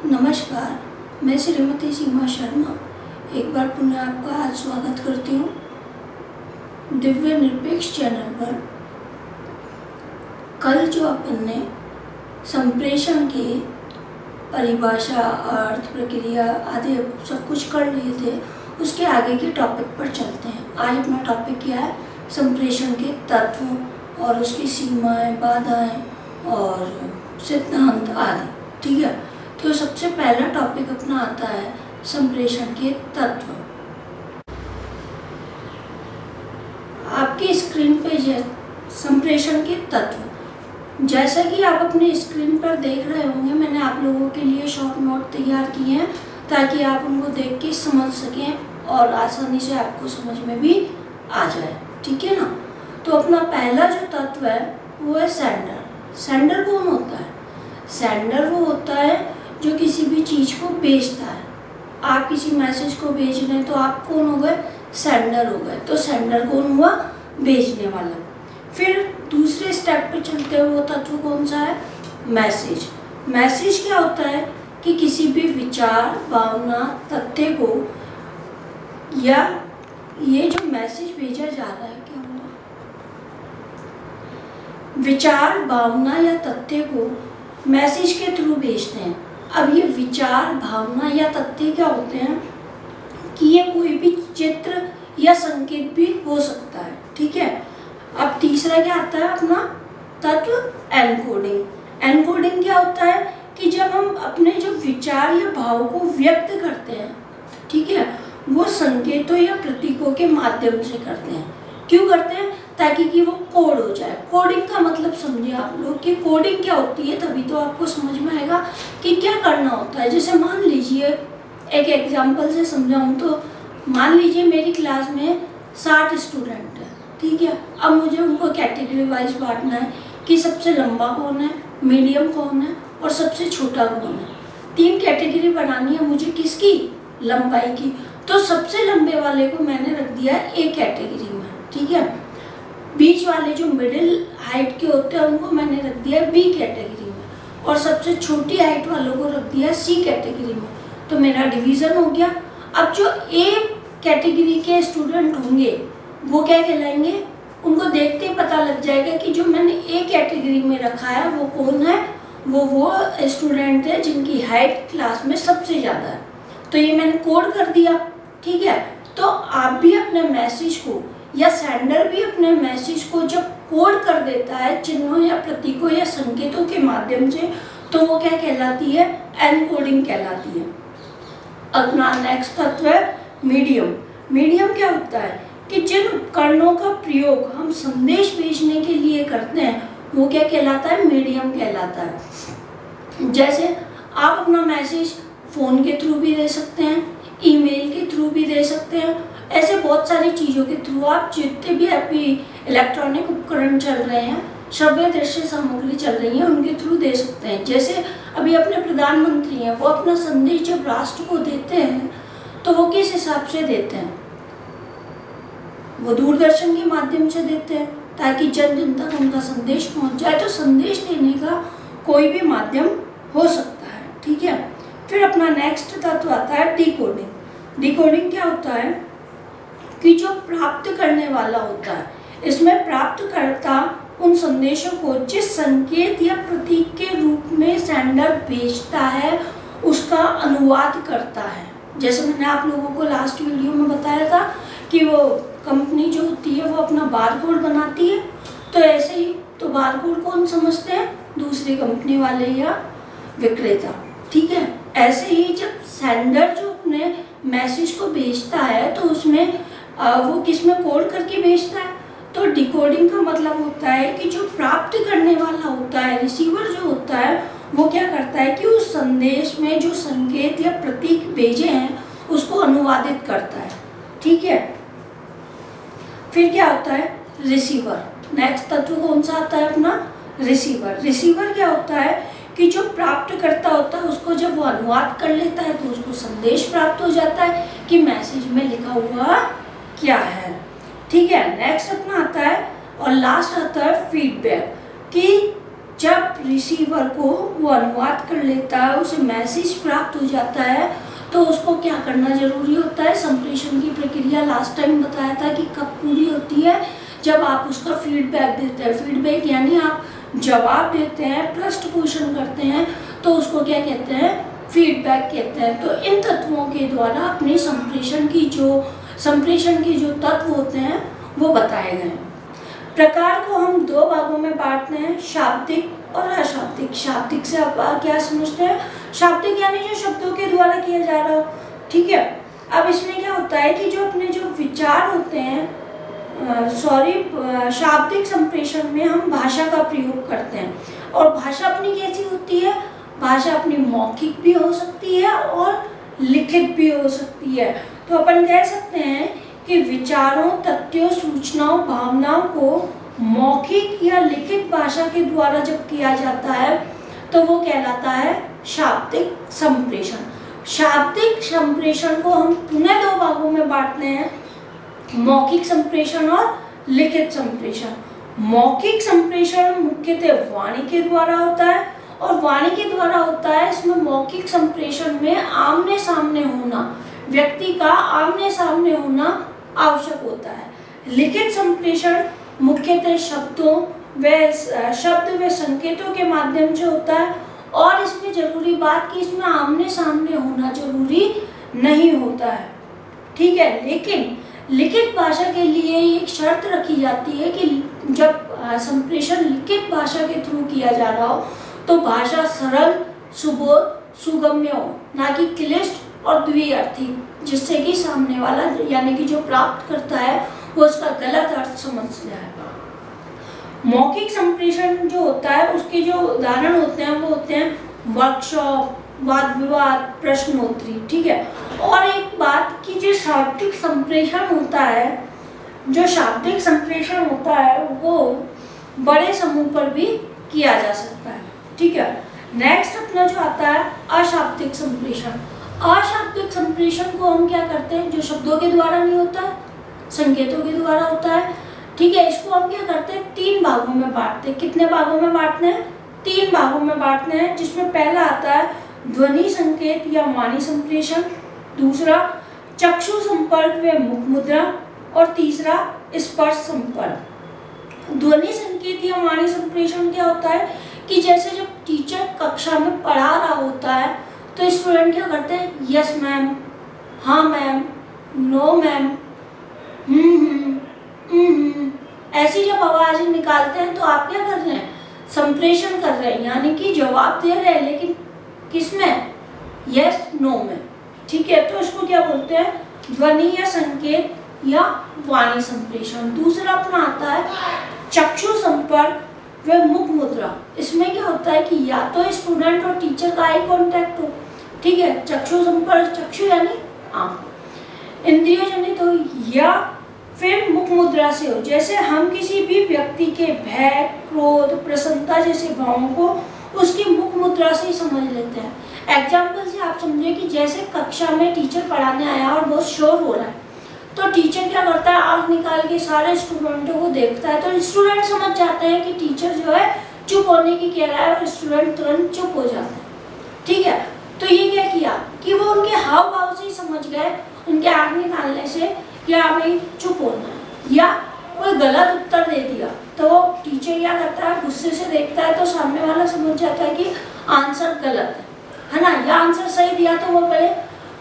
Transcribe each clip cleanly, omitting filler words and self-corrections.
नमस्कार, मैं श्रीमती सीमा शर्मा एक बार पुनः आपका आज स्वागत करती हूँ दिव्य निरपेक्ष चैनल पर। कल जो अपन ने संप्रेषण की परिभाषा, अर्थ, प्रक्रिया आदि सब कुछ कर लिए थे, उसके आगे के टॉपिक पर चलते हैं। आज अपना टॉपिक क्या है? संप्रेषण के तत्व और उसकी सीमाएं, बाधाएं और सिद्धांत आदि। ठीक है, तो सबसे पहला टॉपिक अपना आता है संप्रेषण के तत्व। आपकी स्क्रीन पे संप्रेषण के तत्व, जैसा कि आप अपने स्क्रीन पर देख रहे होंगे, मैंने आप लोगों के लिए शॉर्ट नोट तैयार किए हैं ताकि आप उनको देख के समझ सकें और आसानी से आपको समझ में भी आ जाए। ठीक है ना? तो अपना पहला जो तत्व है वो है सेंडर। सेंडर कौन होता है? सेंडर वो होता है जो किसी भी चीज़ को भेजता है। आप किसी मैसेज को भेज रहे हैं तो आप कौन हो गए? सेंडर हो गए। तो सेंडर कौन हुआ? भेजने वाला। फिर दूसरे स्टेप पे चलते हुए वो तत्व कौन सा है? मैसेज। मैसेज क्या होता है कि किसी भी विचार, भावना, तथ्य को, या ये जो मैसेज भेजा जा रहा है, क्या हुआ? विचार, भावना या तथ्य को मैसेज के थ्रू भेजते हैं। अब ये विचार, भावना या तथ्य क्या होते हैं कि ये कोई भी चित्र या संकेत भी हो सकता है। ठीक है। अब तीसरा क्या आता है अपना तत्व? एनकोडिंग। एनकोडिंग क्या होता है कि जब हम अपने जो विचार या भाव को व्यक्त करते हैं, ठीक है, वो संकेतों या प्रतीकों के माध्यम से करते हैं। क्यों करते हैं? ताकि कि वो कोड हो जाए। कोडिंग का मतलब समझिए आप लोग कि कोडिंग क्या होती है, तभी तो आपको समझ में आएगा कि क्या करना होता है। जैसे मान लीजिए, एक एग्जांपल से समझाऊं तो मान लीजिए मेरी क्लास में 60 स्टूडेंट है। ठीक है। अब मुझे उनको कैटेगरी वाइज बांटना है कि सबसे लंबा कौन है, मीडियम कौन है और सबसे छोटा कौन है। 3 कैटेगरी बनानी है मुझे, किसकी? लंबाई की। तो सबसे लंबे वाले को मैंने रख दिया ए कैटेगरी में। ठीक है। बीच वाले जो मिडिल हाइट के होते हैं उनको मैंने रख दिया बी कैटेगरी में, और सबसे छोटी हाइट वालों को रख दिया सी कैटेगरी में। तो मेरा डिवीज़न हो गया। अब जो ए कैटेगरी के स्टूडेंट होंगे वो क्या कहलाएंगे? उनको देखते ही पता लग जाएगा कि जो मैंने ए कैटेगरी में रखा है वो कौन है। वो स्टूडेंट है जिनकी हाइट क्लास में सबसे ज़्यादा है। तो ये मैंने कोड कर दिया। ठीक है। तो आप भी अपने मैसेज को, या सेंडर भी अपने मैसेज को जब कोड कर देता है चिन्हों या प्रतीकों या संकेतों के माध्यम से, तो वो क्या कहलाती है? एनकोडिंग कहलाती है। अपना नेक्स्ट तत्व है मीडियम। मीडियम क्या होता है कि जिन उपकरणों का प्रयोग हम संदेश भेजने के लिए करते हैं वो क्या कहलाता है? मीडियम कहलाता है। जैसे आप अपना मैसेज फ़ोन के थ्रू भी दे सकते हैं, ईमेल के थ्रू भी दे सकते हैं, ऐसे बहुत सारी चीज़ों के थ्रू आप जितने भी अभी इलेक्ट्रॉनिक उपकरण चल रहे हैं, श्रव्य दृश्य सामग्री चल रही है, उनके थ्रू दे सकते हैं। जैसे अभी अपने प्रधानमंत्री हैं, वो अपना संदेश जब राष्ट्र को देते हैं तो वो किस हिसाब से देते हैं? वो दूरदर्शन के माध्यम से देते हैं ताकि जन जन तक उनका संदेश पहुंच जाए। तो संदेश देने का कोई भी माध्यम हो सकता है। ठीक है। फिर अपना नेक्स्ट तत्व आता है डिकोडिंग। डिकोडिंग क्या होता है कि जो प्राप्त करने वाला होता है, इसमें प्राप्तकर्ता उन संदेशों को जिस संकेत या प्रतीक के रूप में सेंडर भेजता है उसका अनुवाद करता है। जैसे मैंने आप लोगों को लास्ट वीडियो में बताया था कि वो कंपनी जो होती है वो अपना बारकोड बनाती है, तो ऐसे ही तो बारकोड कौन समझते हैं? दूसरी कंपनी वाले या विक्रेता। ठीक है। ऐसे ही जब सेंडर जो अपने मैसेज को भेजता है तो उसमें वो किस में कोड करके भेजता है? तो डिकोडिंग का मतलब होता है कि जो प्राप्त करने वाला होता है, रिसीवर जो होता है, वो क्या करता है कि उस संदेश में जो संकेत या प्रतीक भेजे हैं उसको अनुवादित करता है। ठीक है। फिर क्या होता है? रिसीवर। नेक्स्ट तत्व कौन सा आता है अपना? रिसीवर। रिसीवर क्या होता है कि जो प्राप्त करता होता है उसको जब वो अनुवाद कर लेता है तो उसको संदेश प्राप्त हो जाता है कि मैसेज में लिखा हुआ क्या है। ठीक है। नेक्स्ट अपना आता है और लास्ट आता है फीडबैक, कि जब रिसीवर को वो अनुवाद कर लेता है, उसे मैसेज प्राप्त हो जाता है, तो उसको क्या करना जरूरी होता है। संप्रेषण की प्रक्रिया लास्ट टाइम बताया था कि कब पूरी होती है, जब आप उसका फीडबैक देते हैं। फीडबैक यानी आप जवाब देते हैं, प्रश्न पोषण करते हैं, तो उसको क्या कहते हैं, फीडबैक कहते हैं। तो इन तत्वों के द्वारा अपने संप्रेषण के जो तत्व होते हैं वो बताए गए हैं। प्रकार को हम दो भागों में बांटते हैं, शाब्दिक और अशाब्दिक। शाब्दिक से आप क्या समझते हैं, शाब्दिक यानी जो शब्दों के द्वारा किया जा रहा हो, ठीक है। अब इसमें क्या होता है कि जो अपने जो विचार होते हैं, शाब्दिक संप्रेषण में हम भाषा का प्रयोग करते हैं, और भाषा अपनी कैसी होती है, भाषा अपनी मौखिक भी हो सकती है और लिखित भी हो सकती है। तो अपन कह सकते हैं कि विचारों, तथ्यों, सूचनाओं, भावनाओं को मौखिक या लिखित भाषा के द्वारा जब किया जाता है तो वो कहलाता है शाब्दिक संप्रेषण। शाब्दिक संप्रेषण को हम पुनः दो भागों में बांटते हैं, मौखिक संप्रेषण और लिखित संप्रेषण। मौखिक संप्रेषण मुख्यतः वाणी के द्वारा होता है, और वाणी के द्वारा होता है। इसमें मौखिक संप्रेषण में आमने सामने होना, व्यक्ति का आमने सामने होना आवश्यक होता है। लिखित संप्रेषण मुख्यतः शब्द व संकेतों के माध्यम से होता है, और इसमें जरूरी बात कि इसमें आमने सामने होना जरूरी नहीं होता है, ठीक है। लेकिन लिखित भाषा के लिए एक शर्त रखी जाती है कि जब संप्रेषण लिखित भाषा के थ्रू किया जा रहा हो तो भाषा सरल, सुबोध, सुगम्य हो, ना कि क्लिष्ट और द्विअर्थी, जिससे कि सामने वाला यानी कि जो प्राप्त करता है वो उसका गलत अर्थ समझ जाए। मौखिक संप्रेषण जो होता है उसके जो उदाहरण होते हैं वो होते हैं वर्कशॉप, वाद विवाद, प्रश्नोत्तरी, ठीक है। और एक बात कि जो शाब्दिक संप्रेषण होता है वो बड़े समूह पर भी किया जा सकता है, ठीक है। नेक्स्ट अपना जो आता है अशाब्दिक संप्रेषण। अशाब्दिक संप्रेषण को हम क्या करते हैं, जो शब्दों के द्वारा नहीं होता है, संकेतों के द्वारा होता है, ठीक है। इसको हम क्या करते हैं, तीन भागों में बांटते हैं। कितने भागों में बांटते हैं, तीन भागों में बांटते हैं, जिसमें पहला आता है ध्वनि संकेत या वाणी संप्रेषण, दूसरा चक्षु संपर्क व मुख मुद्रा, और तीसरा स्पर्श संपर्क। ध्वनि संकेत या वाणी संप्रेषण क्या होता है कि जैसे जब टीचर कक्षा में पढ़ा रहा होता है तो स्टूडेंट क्या करते हैं, यस मैम, हाँ मैम, नो मैम, ऐसी जब आवाज निकालते हैं तो आप क्या कर रहे हैं, संप्रेषण कर रहे हैं, यानी कि जवाब दे रहे हैं, लेकिन किसमें, यस नो में, ठीक है। तो इसको क्या बोलते हैं, ध्वनि या संकेत या वाणी संप्रेषण। दूसरा अपना आता है चक्षु संपर्क व मुख मुद्रा। इसमें क्या होता है कि या तो स्टूडेंट और टीचर का आई कांटेक्ट हो, ठीक है, चक्षु संपर्क, चक्षु यानी आंख, इंद्रिय जनित हो, या फिर मुख मुद्रा से हो। जैसे हम किसी भी व्यक्ति के भय, क्रोध, प्रसन्नता जैसे भावों को उसकी मुख मुद्रा से ही समझ लेते हैं। एग्जाम्पल से आप समझिए कि जैसे कक्षा में टीचर पढ़ाने आया और बहुत शोर हो रहा है, तो टीचर क्या करता है, आंख निकाल के सारे स्टूडेंटों को देखता है, तो स्टूडेंट समझ जाते हैं कि टीचर जो है चुप होने की कह रहा है, और स्टूडेंट तुरंत चुप हो जाते हैं, ठीक है। तो ये क्या किया कि वो उनके हाव भाव से ही समझ गए, उनके आंख निकालने से, कि हाँ भाई चुप होना है, या कोई गलत उत्तर दे दिया तो टीचर क्या करता है, गुस्से से देखता है, तो सामने वाला समझ जाता है कि आंसर गलत है ना, या आंसर सही दिया तो वो पहले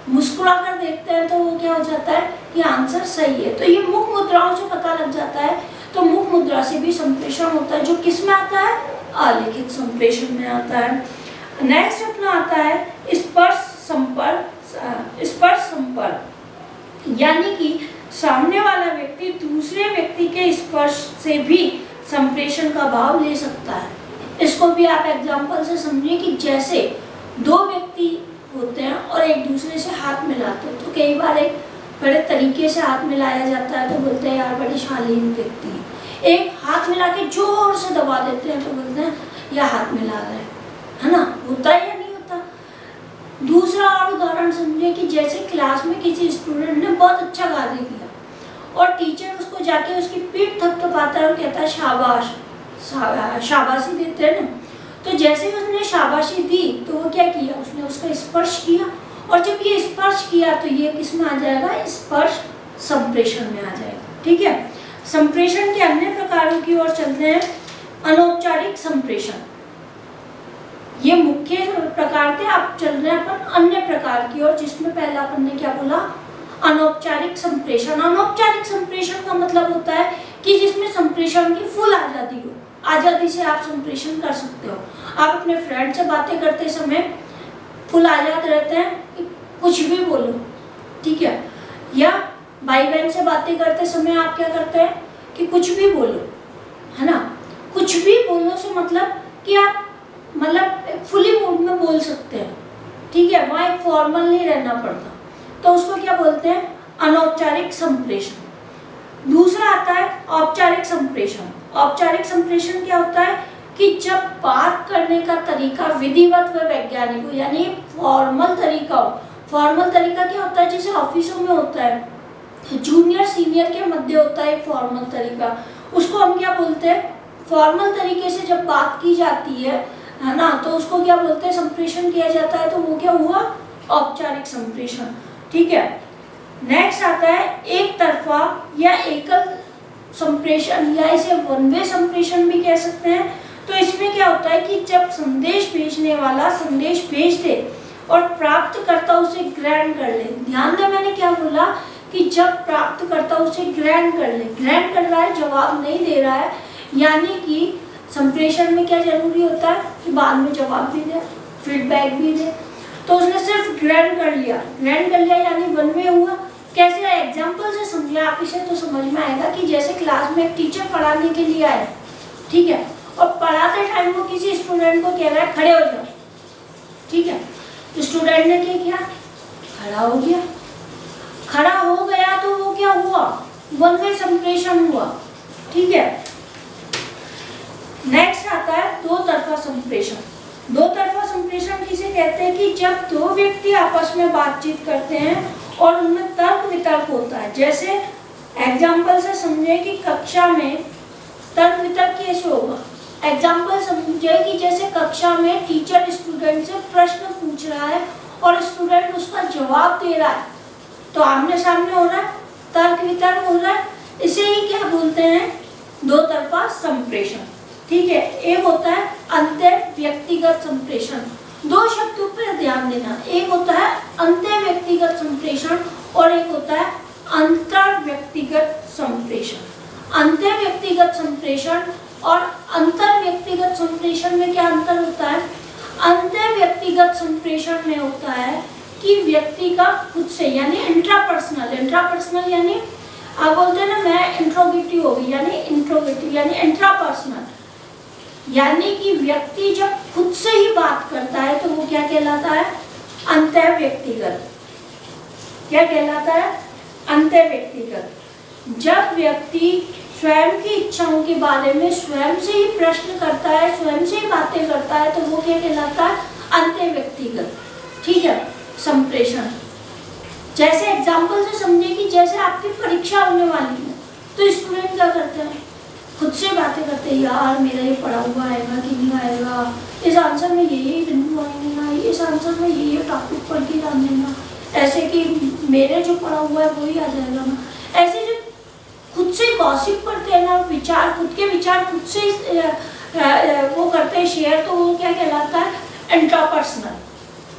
मुस्कुरा कर देखते हैं, तो वो क्या हो जाता है कि आंसर सही है। तो ये मुख मुद्राओं से पता लग जाता है। तो मुख मुद्रा से भी संप्रेषण होता है, जो किस में आता है, अलिखित संप्रेषण में आता है। नेक्स्ट अपना आता है स्पर्श संपर्क, यानी कि सामने वाला व्यक्ति दूसरे व्यक्ति के स्पर्श से भी संप्रेषण का भाव ले सकता है। इसको भी आप एग्जाम्पल से समझिए कि जैसे दो व्यक्ति होते हैं और एक दूसरे से हाथ मिलाते हैं, तो कई बार एक बड़े तरीके से हाथ मिलाया जाता है, तो बोलते हैं यार बड़ी शालीन व्यक्ति है। एक हाथ मिला के जोर से दबा देते हैं, तो बोलते हैं यह हाथ मिला रहे हैं, है ना, होता है या नहीं होता। दूसरा और उदाहरण समझिए कि जैसे क्लास में किसी स्टूडेंट ने बहुत अच्छा कार्य किया और टीचर उसको जाके उसकी पीठ थपथपाता है और कहता है शाबाश, शाबाशी देते हैं ना, तो जैसे ही उसने शाबाशी दी तो वो क्या किया, उसने उसका स्पर्श किया, और जब ये स्पर्श किया तो ये किस में आ जाएगा, स्पर्श संप्रेषण में आ जाएगा। ठीक है, संप्रेषण के अन्य प्रकारों की ओर चलते हैं। अनौपचारिक संप्रेषण, ये मुख्य प्रकार थे। आप चल रहे हैं अपन अन्य प्रकार की ओर, जिसमें पहला अपन ने क्या बोला, अनौपचारिक संप्रेषण। अनौपचारिक संप्रेषण का मतलब होता है कि जिसमें संप्रेषण की फुल आज़ादी हो, आज़ादी से आप संप्रेषण कर सकते हो। आप अपने फ्रेंड से बातें करते समय फुल आज़ाद रहते हैं कि कुछ भी बोलो, ठीक है, या भाई बहन से बातें करते समय आप क्या करते हैं कि कुछ भी बोलो, है ना। कुछ भी बोलो से मतलब कि आप मतलब फुली मूड में बोल सकते हैं, ठीक है, वहाँ एक फॉर्मल नहीं रहना पड़ता, तो उसको क्या बोलते हैं, अनौपचारिक संप्रेषण। दूसरा आता है औपचारिक संप्रेषण। औपचारिक संप्रेषण क्या होता है कि जब बात करने का तरीका विधिवत व वैज्ञानिक हो, यानी फॉर्मल तरीका हो। फॉर्मल तरीका क्या होता है, जैसे ऑफिसों में होता है, जूनियर सीनियर के मध्य होता है फॉर्मल तरीका, उसको हम क्या बोलते हैं, फॉर्मल तरीके से जब बात की जाती है ना, तो उसको क्या बोलते हैं, संप्रेषण किया जाता है, तो वो क्या हुआ, औपचारिक संप्रेषण। ठीक है, नेक्स्ट आता है एक तरफा या एकल संप्रेषण, या इसे वन वे संप्रेषण भी कह सकते हैं। तो इसमें क्या होता है कि जब संदेश भेजने वाला संदेश भेज दे और प्राप्तकर्ता उसे ग्रहण कर ले। ध्यान दें, मैंने क्या बोला कि जब प्राप्तकर्ता उसे ग्रहण कर ले, ग्रहण कर रहा है, जवाब नहीं दे रहा है, यानी कि संप्रेषण में क्या जरूरी होता है कि बाद में जवाब भी दे, फीडबैक भी दे। तो उसने सिर्फ ग्रहण कर लिया, ग्रहण कर लिया यानी वन वे हुआ। कैसे, एग्जाम्पल से समझिए आप इसे, तो समझ में आएगा कि जैसे क्लास में एक टीचर पढ़ाने के लिए आए, ठीक है, और पढ़ाते टाइम वो किसी स्टूडेंट को कह रहा है खड़े हो जाओ, ठीक है, स्टूडेंट ने क्या किया, खड़ा हो गया। खड़ा हो गया तो वो क्या हुआ, वन वे संप्रेषण हुआ। ठीक है, नेक्स्ट आता है दो तरफा संप्रेषण। दो तरफा संप्रेषण किसे कहते हैं कि जब दो व्यक्ति आपस में बातचीत करते हैं और उनमें तर्क वितर्क होता है। जैसे एग्जाम्पल से समझे कि कक्षा में तर्क वितर्क कैसे होगा। एग्जाम्पल समझे कि जैसे कक्षा में टीचर स्टूडेंट से प्रश्न पूछ रहा है और स्टूडेंट उसका जवाब दे रहा है, तो आमने सामने हो रहा है, तर्क वितर्क हो रहा है। इसे ही क्या बोलते हैं, दो तरफा संप्रेषण। ठीक है, एक होता है अंतर व्यक्तिगत संप्रेषण। दो शब्दों पर ध्यान देना, एक होता है अंतर व्यक्तिगत संप्रेषण और एक होता है अंतर व्यक्तिगत संप्रेषण। अंतर व्यक्तिगत संप्रेषण और अंतर व्यक्तिगत संप्रेषण में क्या अंतर होता है। अंतर व्यक्तिगत संप्रेषण में होता है कि व्यक्ति का खुद से, यानी इंट्रापर्सनल। इंट्रापर्सनल यानी आप बोलते हैं ना, मैं इंट्रोगेटिव होगी, यानी इंट्रोगेटिव यानी इंट्रापर्सनल, यानी कि व्यक्ति जब खुद से ही बात करता है तो वो क्या कहलाता है, अंतर व्यक्तिगत। क्या कहलाता है, अंतर व्यक्तिगत। जब व्यक्ति स्वयं की इच्छाओं के बारे में स्वयं से ही प्रश्न करता है, स्वयं से ही बातें करता है, तो वो क्या कहलाता है, अंतर व्यक्तिगत। ठीक है, संप्रेषण। जैसे एग्जाम्पल से समझे कि जैसे आपकी परीक्षा होने वाली है, तो स्टूडेंट क्या करते हैं, खुद से बातें करते हैं, यार मेरा ये पढ़ा हुआ आएगा कि नहीं आएगा, इस आंसर में ये बिंदु आएंगे ना, इस आंसर में ये टॉपिक पढ़ के जान देना, ऐसे कि मेरे जो पढ़ा हुआ है वही आ जाएगा ना। ऐसे जो खुद से गॉसिप करते हैं ना, विचार, खुद के विचार खुद से वो करते हैं शेयर, तो वो क्या कहलाता है, इंट्रापर्सनल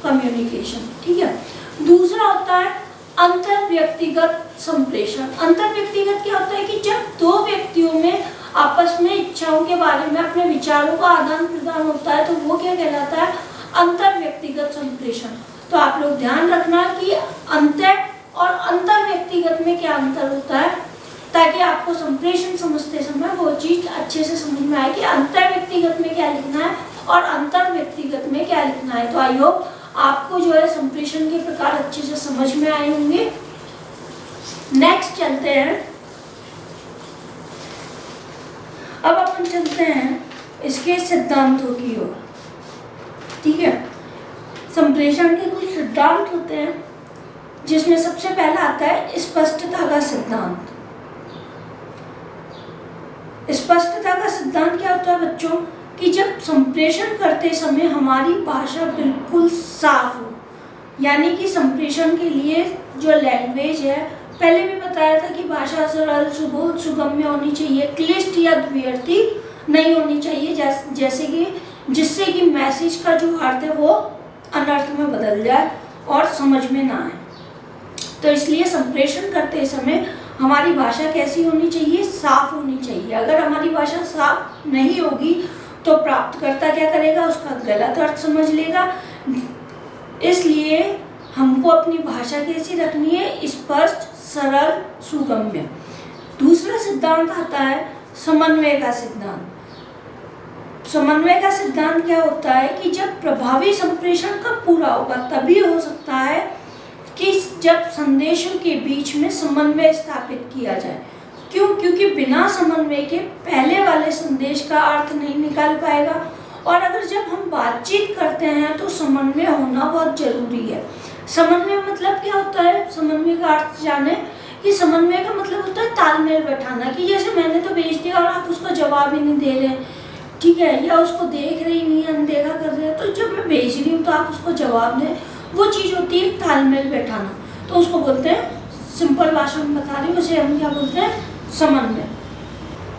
कम्युनिकेशन। ठीक है, दूसरा होता है अंतर व्यक्तिगत संप्रेषण। अंतर व्यक्तिगत क्या होता है कि जब दो व्यक्तियों में आपस में इच्छाओं के बारे में अपने विचारों का आदान प्रदान होता है, तो वो क्या कहलाता है, अंतर व्यक्तिगत संप्रेषण। तो आप लोग ध्यान रखना कि अंतर और अंतर व्यक्तिगत में क्या अंतर होता है, ताकि आपको संप्रेषण समझते समय वो चीज अच्छे से समझ में आए कि अंतर व्यक्तिगत में क्या लिखना है और अंतर व्यक्तिगत में क्या लिखना है। तो आई होप आपको जो है संप्रेषण के प्रकार अच्छे से समझ में आए होंगे। नेक्स्ट चलते हैं, अब अपन चलते हैं इसके सिद्धांतों की ओर। ठीक है, संप्रेषण के कुछ सिद्धांत होते हैं, जिसमें सबसे पहला आता है स्पष्टता का सिद्धांत। स्पष्टता का सिद्धांत क्या होता है बच्चों, कि जब संप्रेषण करते समय हमारी भाषा बिल्कुल साफ हो, यानी कि संप्रेषण के लिए जो लैंग्वेज है, पहले भी बताया था कि भाषा सरल सुबोध सुगम्य होनी चाहिए, क्लिष्ट या द्व्यर्थी नहीं होनी चाहिए, जैसे कि जिससे कि मैसेज का जो अर्थ है वो अनर्थ में बदल जाए और समझ में ना आए। तो इसलिए संप्रेषण करते समय हमारी भाषा कैसी होनी चाहिए? साफ होनी चाहिए। अगर हमारी भाषा साफ नहीं होगी तो प्राप्तकर्ता क्या करेगा? उसका गलत अर्थ समझ लेगा। इसलिए हमको अपनी भाषा कैसी रखनी है? स्पष्ट, सरल, सुगम्य। दूसरा सिद्धांत आता है समन्वय का सिद्धांत। समन्वय का सिद्धांत क्या होता है कि जब प्रभावी संप्रेषण कब पूरा होगा? तभी हो सकता है कि जब संदेशों के बीच में समन्वय स्थापित किया जाए। क्यों? क्योंकि बिना समन्वय के पहले वाले संदेश का अर्थ नहीं निकाल पाएगा। और अगर जब हम बातचीत करते हैं तो समन्वय होना बहुत जरूरी है। समन्वय मतलब क्या होता है? समन्वय का अर्थ जाने कि समन्वय का मतलब होता है तालमेल बैठाना, कि जैसे मैंने तो भेज दिया और आप उसका जवाब ही नहीं दे रहे, ठीक है, या उसको देख रही नहीं, अनदेखा कर रहे हैं, तो जब मैं भेज रही हूँ तो आप उसको जवाब दें, वो चीज़ होती है तालमेल बैठाना। तो उसको बोलते हैं, सिंपल भाषा में बता रही हूँ, उसे हम क्या बोलते हैं? समन्वय।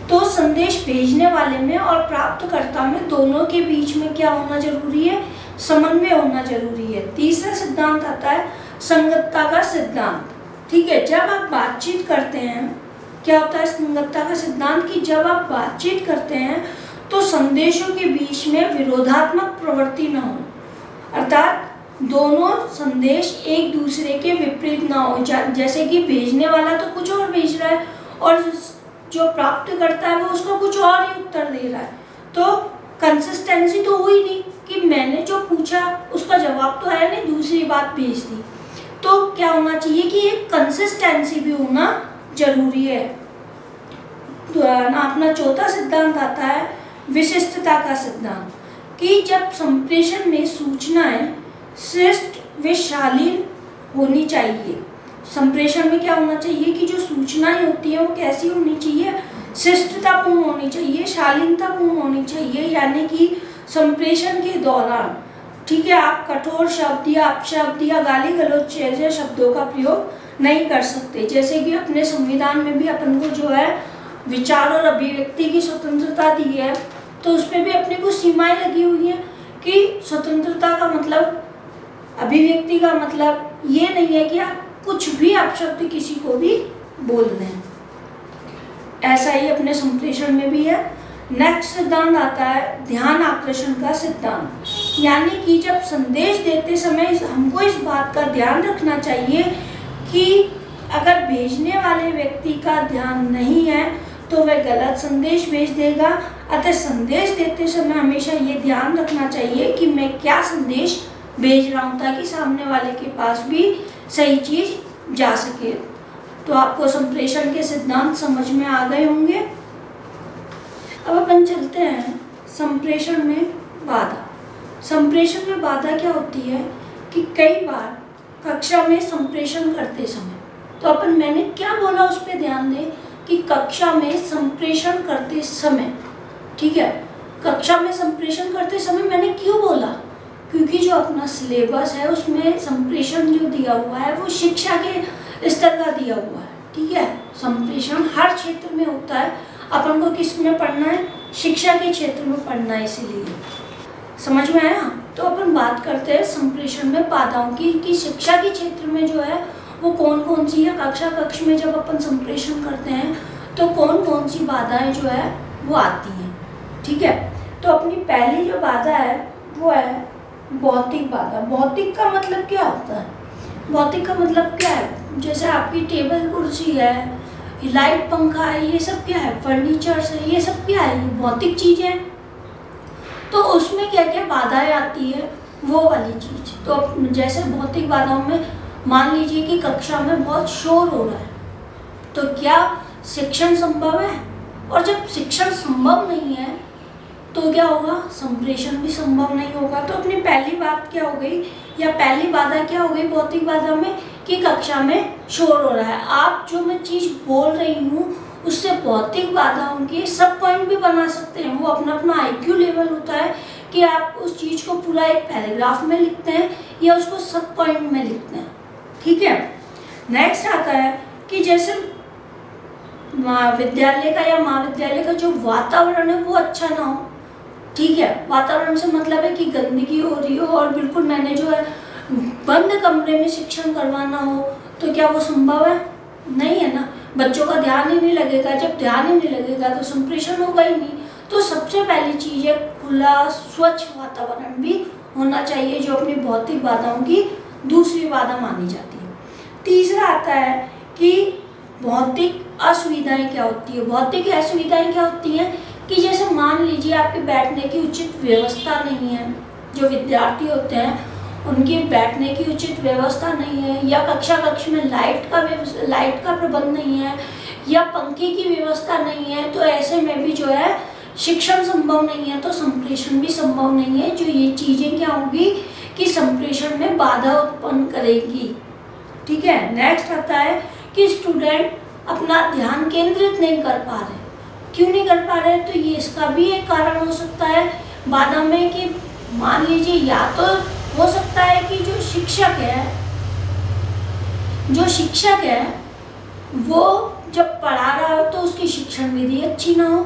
तो संदेश भेजने वाले में और प्राप्तकर्ता में दोनों के बीच में क्या होना जरूरी है? समन्वय होना जरूरी है। तीसरा सिद्धांत आता है संगतता का सिद्धांत। ठीक है, जब आप बातचीत करते हैं, क्या होता है संगतता का सिद्धांत? कि जब आप बातचीत करते हैं तो संदेशों के बीच में विरोधात्मक प्रवृत्ति न हो, अर्थात दोनों संदेश एक दूसरे के विपरीत ना हो। जैसे कि भेजने वाला तो कुछ और भेज रहा है और जो प्राप्त करता है वो उसको कुछ और ही उत्तर दे रहा है, तो कंसिस्टेंसी तो हुई नहीं कि मैंने जो पूछा उसका जवाब तो है नहीं, दूसरी बात भेज दी। तो क्या होना चाहिए कि एक कंसिस्टेंसी भी होना जरूरी है। तो अपना चौथा सिद्धांत आता है विशिष्टता का सिद्धांत, कि जब संप्रेषण में सूचनाएं शिष्ट व शालीन होनी चाहिए। संप्रेषण में क्या होना चाहिए कि जो सूचनाएं होती हैं वो कैसी होनी चाहिए? शिष्टतापूर्ण होनी चाहिए, शालीनतापूर्ण होनी चाहिए। यानी कि संप्रेषण के दौरान, ठीक है, आप कठोर शब्द या अपशब्द या गाली गलौज जैसे शब्दों का प्रयोग नहीं कर सकते। जैसे कि अपने संविधान में भी अपन को जो है विचार और अभिव्यक्ति की स्वतंत्रता दी है, तो उसमें भी अपने को सीमाएं लगी हुई हैं कि स्वतंत्रता का मतलब, अभिव्यक्ति का मतलब ये नहीं है कि आप कुछ भी अपशब्द किसी को भी बोल दें। ऐसा ही अपने संप्रेषण में भी है। नेक्स्ट सिद्धांत आता है ध्यान आकर्षण का सिद्धांत। यानी कि जब संदेश देते समय हमको इस बात का ध्यान रखना चाहिए कि अगर भेजने वाले व्यक्ति का ध्यान नहीं है तो वह गलत संदेश भेज देगा। अतः संदेश देते समय हमेशा ये ध्यान रखना चाहिए कि मैं क्या संदेश भेज रहा हूँ, ताकि सामने वाले के पास भी सही चीज़ जा सके। तो आपको संप्रेषण के सिद्धांत समझ में आ गए होंगे। अब अपन चलते हैं संप्रेषण में बाधा। संप्रेषण में बाधा क्या होती है कि कई बार कक्षा में संप्रेषण करते समय, तो अपन मैंने क्या बोला उस पर ध्यान दें कि कक्षा में संप्रेषण करते समय, ठीक है, कक्षा में संप्रेषण करते समय मैंने क्यों बोला? क्योंकि जो अपना सिलेबस है उसमें संप्रेषण जो दिया हुआ है वो शिक्षा के स्तर का दिया हुआ है। ठीक है, संप्रेषण हर क्षेत्र में होता है, अपन को किस में पढ़ना है? शिक्षा के क्षेत्र में पढ़ना है। इसीलिए समझ में आया? तो अपन बात करते हैं संप्रेषण में बाधाओं की, कि शिक्षा के क्षेत्र में जो है वो कौन कौन सी है। कक्ष में जब अपन संप्रेषण करते हैं तो कौन कौन सी बाधाएं जो है वो आती हैं। ठीक है, तो अपनी पहली जो बाधा है वो है भौतिक बाधा। भौतिक का मतलब क्या होता है? भौतिक का मतलब क्या है? जैसे आपकी टेबल कुर्सी है, लाइट पंखा है, ये सब क्या है? फर्नीचर्स है, ये सब क्या है? ये भौतिक चीज़ें। तो उसमें क्या क्या बाधाएं आती है वो वाली चीज़। तो जैसे भौतिक बाधाओं में मान लीजिए कि कक्षा में बहुत शोर हो रहा है, तो क्या शिक्षण संभव है? और जब शिक्षण संभव नहीं है तो क्या होगा? संप्रेषण भी संभव नहीं होगा। तो अपनी पहली बात क्या हो गई, या पहली बाधा क्या हो गई भौतिक बाधा में, कि कक्षा में शोर हो रहा है। आप जो मैं चीज़ बोल रही हूँ उससे भौतिक बाधाओं के सब पॉइंट भी बना सकते हैं। वो अपना अपना IQ लेवल होता है कि आप उस चीज़ को पूरा एक पैराग्राफ में लिखते हैं या उसको सब पॉइंट में लिखते हैं। ठीक है, नेक्स्ट आता है कि जैसे विद्यालय का या महाविद्यालय का जो वातावरण है वो अच्छा ना हो। ठीक है, वातावरण से मतलब है कि गंदगी हो रही हो और बिल्कुल मैंने जो है बंद कमरे में शिक्षण करवाना हो, तो क्या वो संभव है? नहीं है ना, बच्चों का ध्यान ही नहीं लगेगा। जब ध्यान ही नहीं लगेगा तो संप्रेषण होगा ही नहीं। तो सबसे पहली चीज़ है खुला स्वच्छ वातावरण भी होना चाहिए, जो अपनी भौतिक बाधाओं की दूसरी बाधा मानी जाती है। तीसरा आता है कि भौतिक असुविधाएं क्या होती है। भौतिक असुविधाएं क्या होती हैं कि जैसे मान लीजिए आपके बैठने की उचित व्यवस्था नहीं है, जो विद्यार्थी होते हैं उनकी बैठने की उचित व्यवस्था नहीं है, या कक्षा कक्ष में लाइट का प्रबंध नहीं है, या पंखे की व्यवस्था नहीं है, तो ऐसे में भी जो है शिक्षण संभव नहीं है, तो संप्रेषण भी संभव नहीं है। जो ये चीज़ें क्या होगी कि संप्रेषण में बाधा उत्पन्न करेगी। ठीक है, नेक्स्ट आता है कि स्टूडेंट अपना ध्यान केंद्रित नहीं कर पा रहे। क्यों नहीं कर पा रहे? तो ये इसका भी एक कारण हो सकता है बाधा में कि मान लीजिए या तो हो सकता है कि जो शिक्षक है वो जब पढ़ा रहा हो तो उसकी शिक्षण विधि अच्छी ना हो,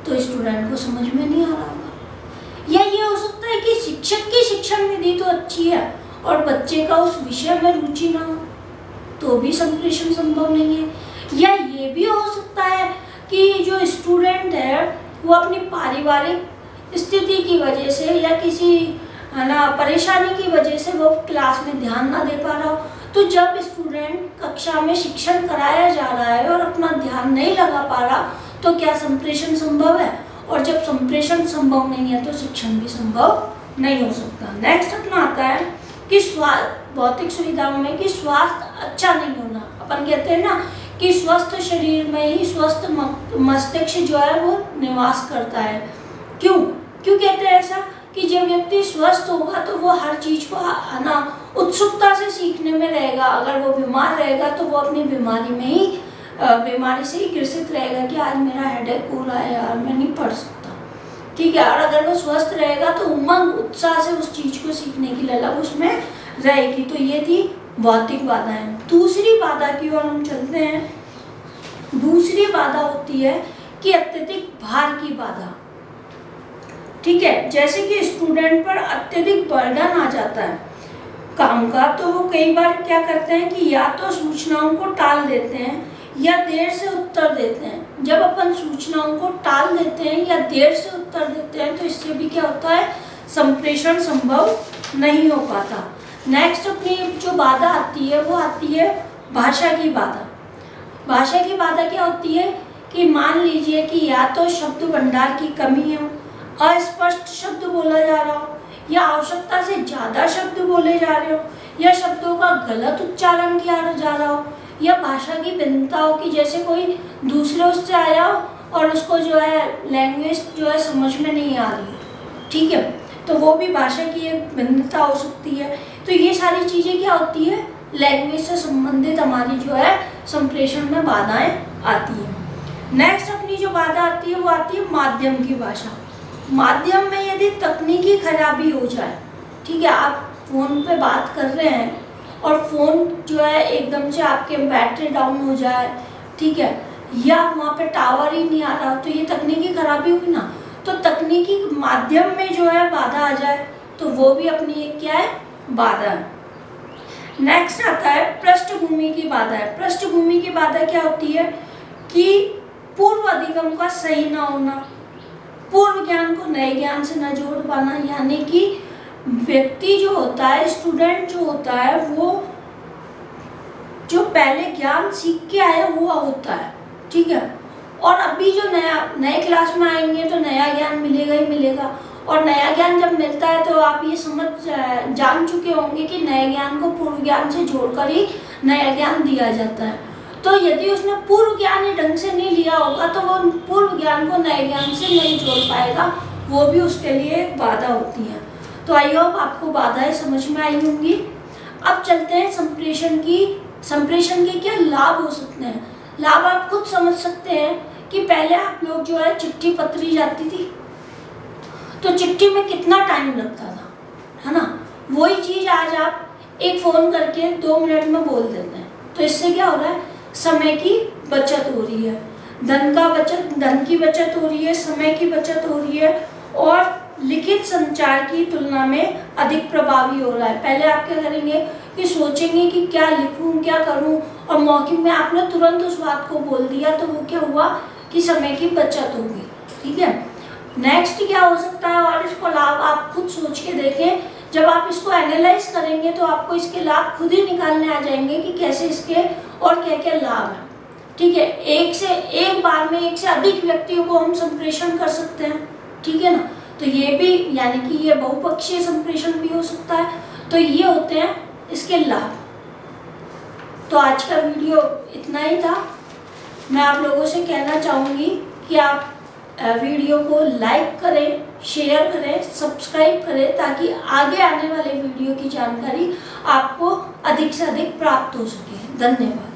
तो स्टूडेंट को समझ में नहीं आ रहा होगा। या ये हो सकता है कि शिक्षक की शिक्षण विधि तो अच्छी है और बच्चे का उस विषय में रुचि ना हो, तो भी संप्रेषण संभव नहीं है। या ये भी हो सकता है कि जो स्टूडेंट है वो अपनी पारिवारिक स्थिति की वजह से या किसी परेशानी की वजह से वो क्लास में ध्यान ना दे पा रहा हो। तो जब स्टूडेंट कक्षा में शिक्षण कराया जा रहा है और अपना ध्यान नहीं लगा पा रहा, तो क्या संप्रेषण संभव है? और जब संप्रेषण संभव नहीं है तो शिक्षण भी संभव नहीं हो सकता। नेक्स्ट अपना आता है कि भौतिक सुविधाओं में कि स्वास्थ्य अच्छा नहीं होना। अपन कहते हैं ना कि स्वस्थ शरीर में ही स्वस्थ मस्तिष्क जो है वो निवास करता है। क्यों कहते हैं ऐसा? कि जब व्यक्ति स्वस्थ होगा तो वो हर चीज को उत्सुकता से सीखने में रहेगा। अगर वो बीमार रहेगा तो वो अपनी बीमारी से ही ग्रसित रहेगा कि आज मेरा हेडेक हो रहा है यार, मैं नहीं पढ़ सकता। ठीक है, और अगर वो स्वस्थ रहेगा तो उमंग उत्साह से उस चीज को सीखने की ललक उसमें रहेगी। तो ये थी भौतिक बाधाएं। दूसरी बाधा की ओर हम चलते हैं। दूसरी बाधा होती है कि अत्यधिक भार की बाधा। ठीक है, जैसे कि स्टूडेंट पर अत्यधिक बर्डन आ जाता है काम का, तो वो कई बार क्या करते हैं कि या तो सूचनाओं को टाल देते हैं या देर से उत्तर देते हैं। जब अपन सूचनाओं को टाल देते हैं या देर से उत्तर देते हैं तो इससे भी क्या होता है, संप्रेषण संभव नहीं हो पाता। नेक्स्ट अपनी जो बाधा आती है वो आती है भाषा की बाधा। भाषा की बाधा क्या होती है कि मान लीजिए कि या तो शब्द भंडार की कमी हो, अस्पष्ट शब्द बोला जा रहा हो, या आवश्यकता से ज़्यादा शब्द बोले जा रहे हो, या शब्दों का गलत उच्चारण किया जा रहा हो, या भाषा की भिन्नता हो कि जैसे कोई दूसरे उससे आया हो और उसको जो है लैंग्वेज जो है समझ में नहीं आ रही है। ठीक है, तो वो भी भाषा की एक भिन्नता हो सकती है। तो ये सारी चीज़ें क्या होती है, लैंग्वेज से संबंधित हमारी जो है संप्रेषण में बाधाएं आती हैं। नेक्स्ट अपनी जो बाधा आती है वो आती है माध्यम की भाषा। माध्यम में यदि तकनीकी खराबी हो जाए, ठीक है, आप फ़ोन पे बात कर रहे हैं और फ़ोन जो है एकदम से आपके बैटरी डाउन हो जाए, ठीक है, या वहाँ पे टावर ही नहीं आ रहा, तो ये तकनीकी खराबी हुई ना। तो तकनीकी माध्यम में जो है बाधा आ जाए तो वो भी अपनी एक क्या है, बाधा है। नेक्स्ट आता है पृष्ठभूमि की बाधा है। पृष्ठभूमि की बाधा क्या होती है कि पूर्व अधिगम का सही ना होना, पूर्व ज्ञान को नए ज्ञान से न जोड़ पाना, यानी कि व्यक्ति जो होता है, स्टूडेंट जो होता है, वो जो पहले ज्ञान सीख के आया हुआ होता है, ठीक है, और अभी जो नए क्लास में आएंगे तो नया ज्ञान मिलेगा ही मिलेगा। और नया ज्ञान जब मिलता है तो आप ये जान चुके होंगे कि नए ज्ञान को पूर्व ज्ञान से जोड़कर ही नया ज्ञान दिया जाता है। तो यदि उसने पूर्व ज्ञान ही ढंग से नहीं लिया होगा तो वो पूर्व ज्ञान को नए ज्ञान से नहीं जोड़ पाएगा, वो भी उसके लिए एक बाधा होती है। तो आई होप आपको बाधाएं समझ में आई होंगी। अब चलते हैं संप्रेषण के क्या लाभ हो सकते हैं। लाभ आप खुद समझ सकते हैं कि पहले आप लोग जो है चिट्ठी पत्री जाती थी तो चिट्ठी में कितना टाइम लगता था, है ना। वही चीज़ आज आप एक फ़ोन करके 2 मिनट में बोल देते हैं। तो इससे क्या हो रहा है, समय की बचत हो रही है, धन की बचत हो रही है, समय की बचत हो रही है और लिखित संचार की तुलना में अधिक प्रभावी हो रहा है। पहले आप क्या करेंगे कि सोचेंगे कि क्या लिखूं, क्या करूं, और मौके में आपने तुरंत उस बात को बोल दिया तो वो क्या हुआ कि समय की बचत हो गई। ठीक है, नेक्स्ट क्या हो सकता है और इसको लाभ आप खुद सोच के देखें। जब आप इसको एनालाइज करेंगे तो आपको इसके लाभ खुद ही निकालने आ जाएंगे कि कैसे इसके और क्या क्या लाभ हैं। ठीक है, एक बार में एक से अधिक व्यक्तियों को हम संप्रेषण कर सकते हैं। ठीक है ना, तो ये भी यानी कि ये बहुपक्षीय संप्रेषण भी हो सकता है। तो ये होते हैं इसके लाभ। तो आज का वीडियो इतना ही था। मैं आप लोगों से कहना चाहूँगी कि आप वीडियो को लाइक करें, शेयर करें, सब्सक्राइब करें ताकि आगे आने वाले वीडियो की जानकारी आपको अधिक से अधिक प्राप्त हो सके। धन्यवाद।